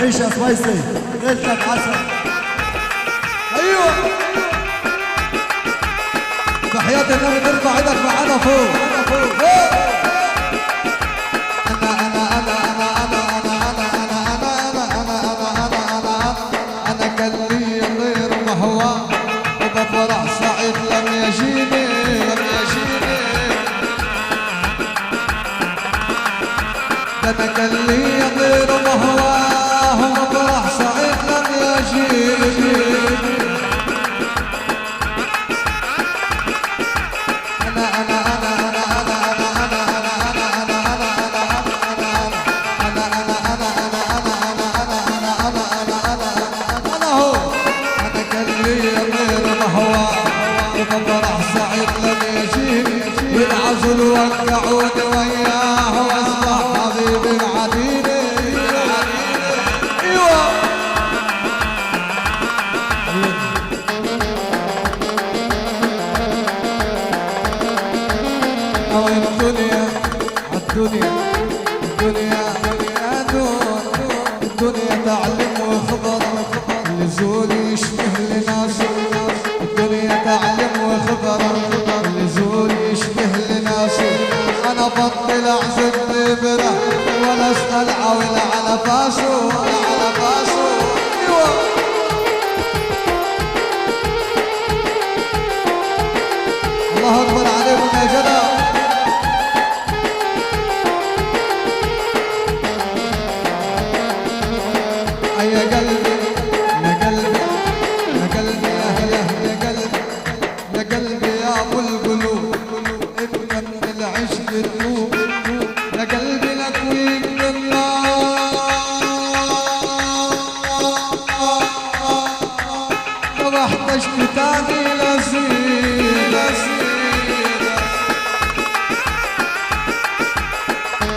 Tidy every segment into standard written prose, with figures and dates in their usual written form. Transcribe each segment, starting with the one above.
عيش يا سويسي ليلتك عسل. ايوه بحياة النبي ترفع ايدك معانا فوق. انا كان لي غير مهوى وبفرح سعيد لم يجيني انا كان لي غير مهواه وبفرح سعيد لم يجيني والعزل وقعود وياه واصبح حبيب العديد. ايوه او الدنيا الدنيا تعلم وخبر لزول يشبه لناس. الدنيا تعلم وخبر لزول يشبه لناس. انا بطل اعزف ببره ولا اسال عول على فاسو. ايوه الله اكبر عليكم يا جدع. يا قلبي يا قلبي يا قلبي يا قلبي يا قلبي يا ابو القلوب انت من العشق تدوب. يا قلبي لك ويك ما احتجت تاني لزيد.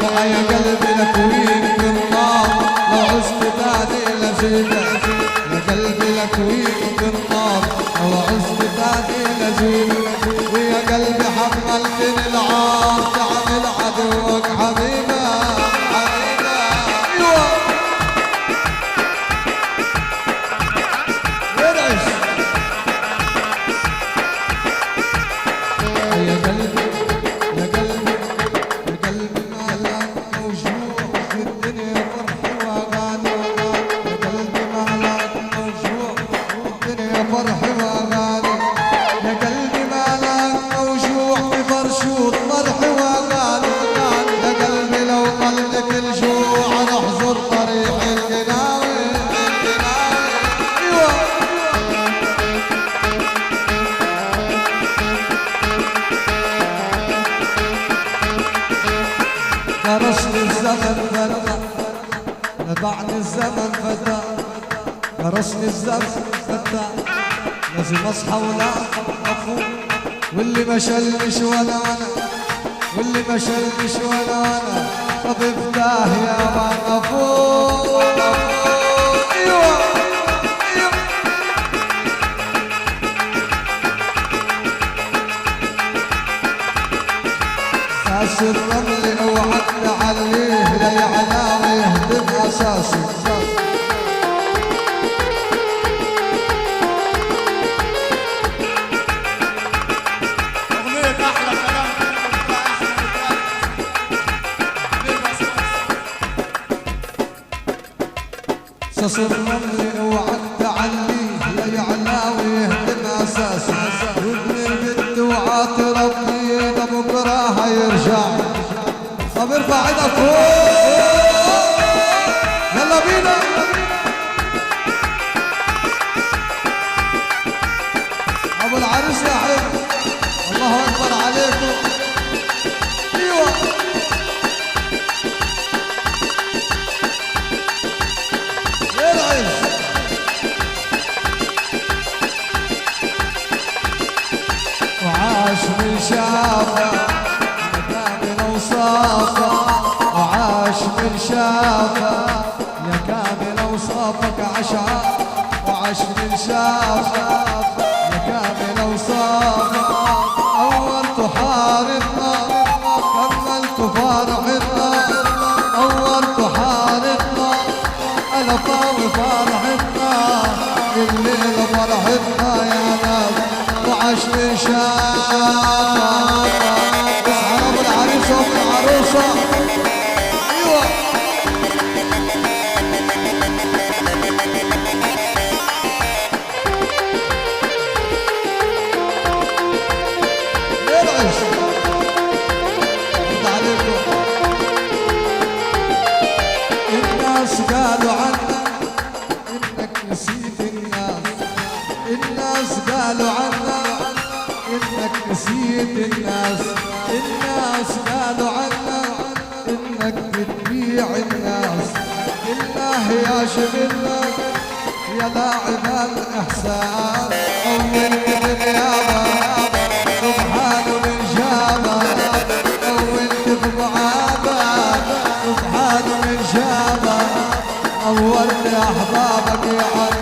يا قلبي لك ويك النار لو عشت تاني لزيدك. يا قلبي لك ويك النار لو عشت تاني لزيدك. ويا قلبي حملتني العار تعمل عدوك حبيبه. ايوه ورعش يا قلبي يا قلبي يا قلبي مالك موجوع في الدنيا فرح واغاني. يا قلبي مالك موجوع في الدنيا فرح واغاني. يا قلبي مالك موجوع في فرشوط فرح واغاني. يا قلبي لو قلبك الجوع نحضر طريق القناوي. ايوه درسني الزمن فتى نبعني الزمن فتى. درسني الزمن فتى لازم اصحى ولا افوق. واللي ما شلش ولا انا واللي ما شلش ولا انا طب افتاه يا ما افوق. ايوه اساس الرمل اوعد تعليه لا يعلى ويهدم اساسي. اغنية احلى كلام اساس الرمل اوعد تعليه لا يعلى ويهدم اساسي. وابن البنت وعاطي ربي ده بكره هيرجع. طب ارفع ايدك فوق يلا بينا. ابو العريس يا حبيبي الله اكبر عليكم. ايوه العز وعاش من شافه كامل اوصافه. وعاش من شافه يا كامل اوصافك عشعه. وعاش من شافه يا كامل اوصافك. اولت حارتنا كملت فارحتنا. اولت حارتنا انا صفاوي فرحتنا الليلة فرحتنا يا ناس وعشر شاب اصحاب العريس والعروسة ايوه يرعش انت عليكم الناس قالوا عنك انك نسيت الناس قالوا عنك انك نسيت الناس قالوا عنك انك بتبيع الناس الله يا شغلك يا لاعب الاحسان طولت باليابا سبحان من جابك طولت ببعادك سبحان من جابك نورت احبابك يا عم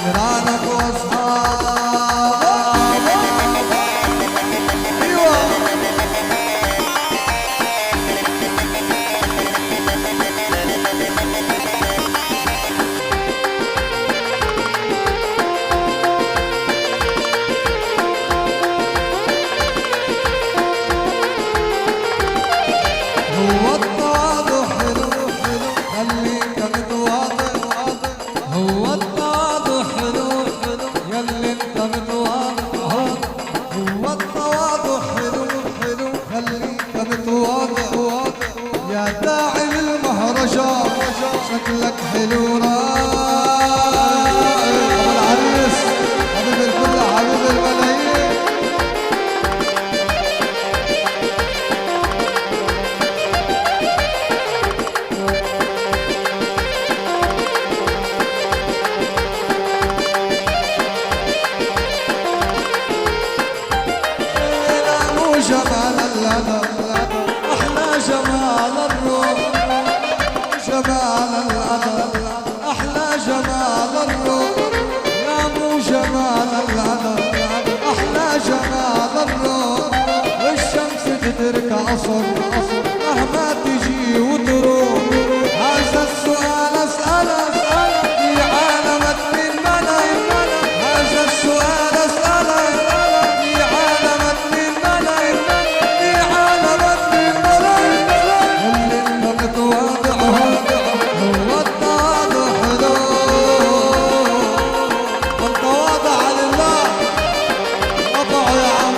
جيرانك واصحابك ايوه هو التواضع حلو خليك متواضع هو التواضع حلو ياللي انت متواضع هو التواضع حلو خليك متواضع يا داعي للمهرجان شكلك حلو رايق ابو العريس حبيب الكل حبيب الملايين جمال الأدب أحلى جمال الروح جمال الأدب أحلى جمال الروح يا مو جمال الأدب أحلى جمال الروح والشمس تدرك عصر مهما تجي وتروح هذا السؤال أسألك في عالمك من ملاي هذا السؤال أسألك في عالمك من ملاي في عالمك من ملاي اللي انت متواضع هو التواضع حلو والتواضع لله رفعه يا عم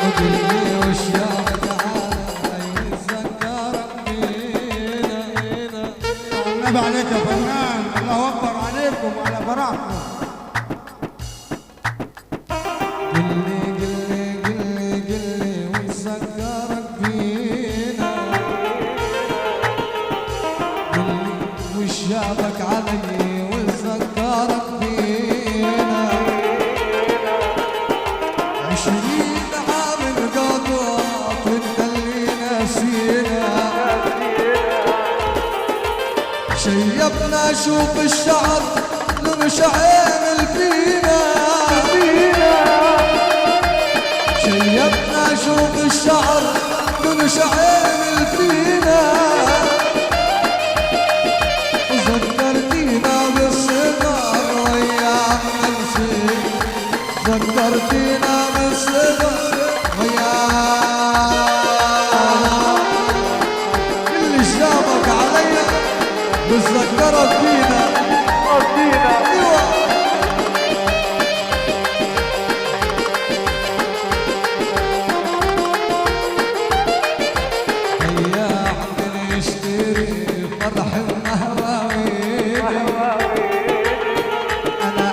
وقلبي وشياك تعالى يتذكرك فينا النبي عليك يا فنان الله اكبر عليكم وعلى براحكم قلي ويتذكرك فينا قلي وشيابك علي ويتذكرك فينا 20 عام انقضت وانت اللي ناسينا شيبنا شوف الشعر لمش عامل فينا شيبنا شوف الشعر لمش عامل فينا ذكرتينا بالصغر وياك نسيت ذكرتينا بالصغر وياك اللي شافك عليا بتذكرك فينا ايوه بياع بنشتري فرح ومهواويلي انا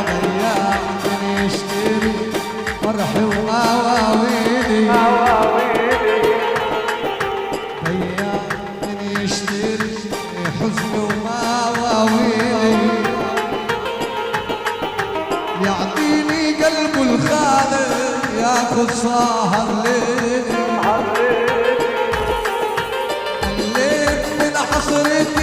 بياع بنشتري فرح ومهواويلي بياع بنشتري حزن ومواويلي يعطيني قلبه الخالق ياخذ سهر ليلي الليل من حصرتي